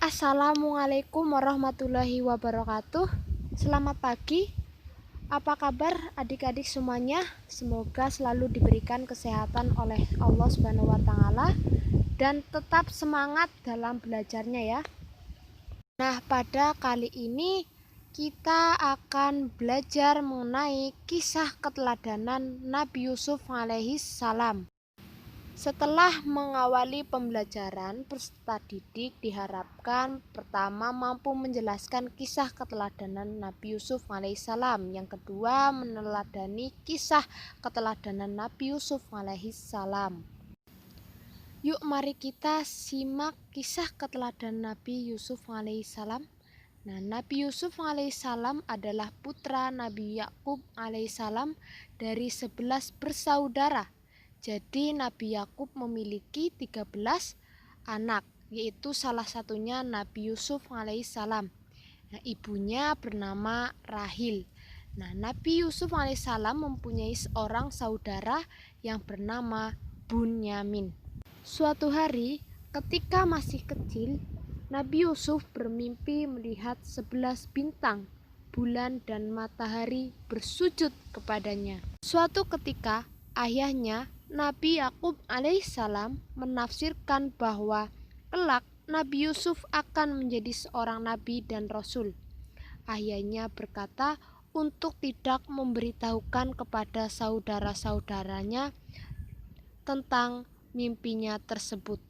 Assalamualaikum warahmatullahi wabarakatuh. Selamat pagi. Apa kabar adik-adik semuanya? Semoga selalu diberikan kesehatan oleh Allah Subhanahu wa taala dan tetap semangat dalam belajarnya ya. Nah, pada kali ini kita akan belajar mengenai kisah keteladanan Nabi Yusuf alaihi salam. Setelah mengawali pembelajaran, peserta didik diharapkan pertama mampu menjelaskan kisah keteladanan Nabi Yusuf alaihissalam. Yang kedua, meneladani kisah keteladanan Nabi Yusuf alaihissalam. Yuk mari kita simak kisah keteladanan Nabi Yusuf alaihissalam. Nah, Nabi Yusuf alaihissalam adalah putra Nabi Yakub alaihissalam dari 11 bersaudara. Jadi Nabi Yakub memiliki 13 anak, yaitu salah satunya Nabi Yusuf alaihissalam. Nah, ibunya bernama Rahil. Nah, Nabi Yusuf alaihissalam mempunyai seorang saudara yang bernama Bunyamin. Suatu hari ketika masih kecil, Nabi Yusuf bermimpi melihat 11 bintang, bulan dan matahari bersujud kepadanya. Suatu ketika ayahnya Nabi Yakub alaihissalam menafsirkan bahwa kelak Nabi Yusuf akan menjadi seorang nabi dan rasul. Ayahnya berkata untuk tidak memberitahukan kepada saudara-saudaranya tentang mimpinya tersebut.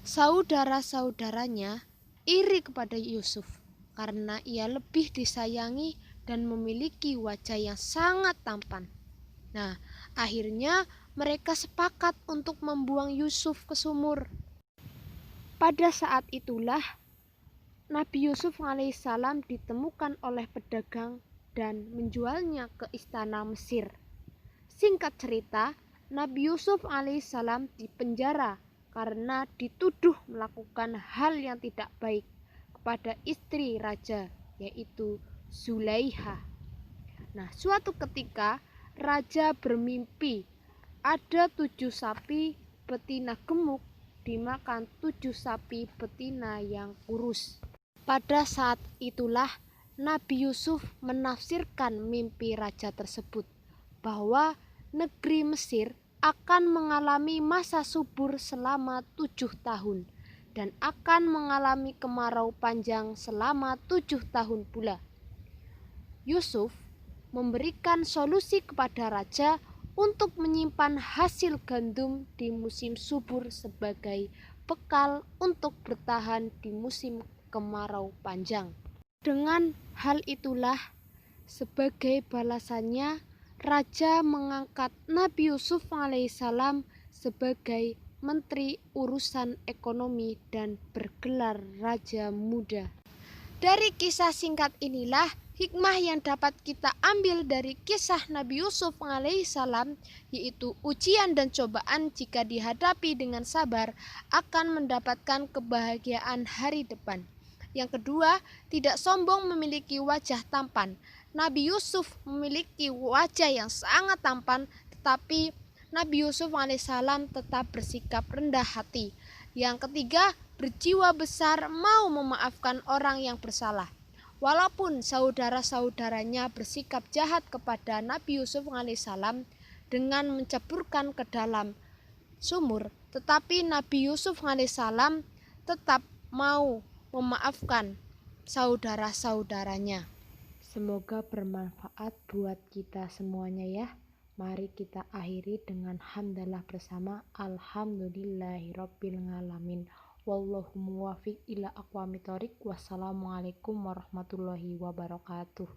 Saudara-saudaranya iri kepada Yusuf karena ia lebih disayangi dan memiliki wajah yang sangat tampan. Nah, akhirnya mereka sepakat untuk membuang Yusuf ke sumur. Pada saat itulah Nabi Yusuf alaihissalam ditemukan oleh pedagang dan menjualnya ke istana Mesir. Singkat cerita, Nabi Yusuf alaihissalam dipenjara karena dituduh melakukan hal yang tidak baik kepada istri raja, yaitu Zulaiha. Nah, suatu ketika raja bermimpi ada 7 sapi betina gemuk dimakan 7 sapi betina yang kurus. Pada saat itulah Nabi Yusuf menafsirkan mimpi raja tersebut bahwa negeri Mesir akan mengalami masa subur selama 7 tahun dan akan mengalami kemarau panjang selama 7 tahun pula. Yusuf memberikan solusi kepada raja untuk menyimpan hasil gandum di musim subur sebagai bekal untuk bertahan di musim kemarau panjang. Dengan hal itulah, sebagai balasannya, raja mengangkat Nabi Yusuf alaihissalam sebagai menteri urusan ekonomi dan bergelar raja muda. Dari kisah singkat inilah hikmah yang dapat kita ambil dari kisah Nabi Yusuf alaihissalam, yaitu ujian dan cobaan jika dihadapi dengan sabar akan mendapatkan kebahagiaan hari depan. Yang kedua, tidak sombong memiliki wajah tampan. Nabi Yusuf memiliki wajah yang sangat tampan, tetapi Nabi Yusuf alaihissalam tetap bersikap rendah hati. Yang ketiga, berjiwa besar mau memaafkan orang yang bersalah. Walaupun saudara-saudaranya bersikap jahat kepada Nabi Yusuf alaihissalam dengan menceburkan ke dalam sumur, tetapi Nabi Yusuf alaihissalam tetap mau memaafkan saudara-saudaranya. Semoga bermanfaat buat kita semuanya ya. Mari kita akhiri dengan hamdalah bersama. Alhamdulillahirobbilalamin. Wallahu muwafiq ila aqwamit thoriq. Wassalamualaikum warahmatullahi wabarakatuh.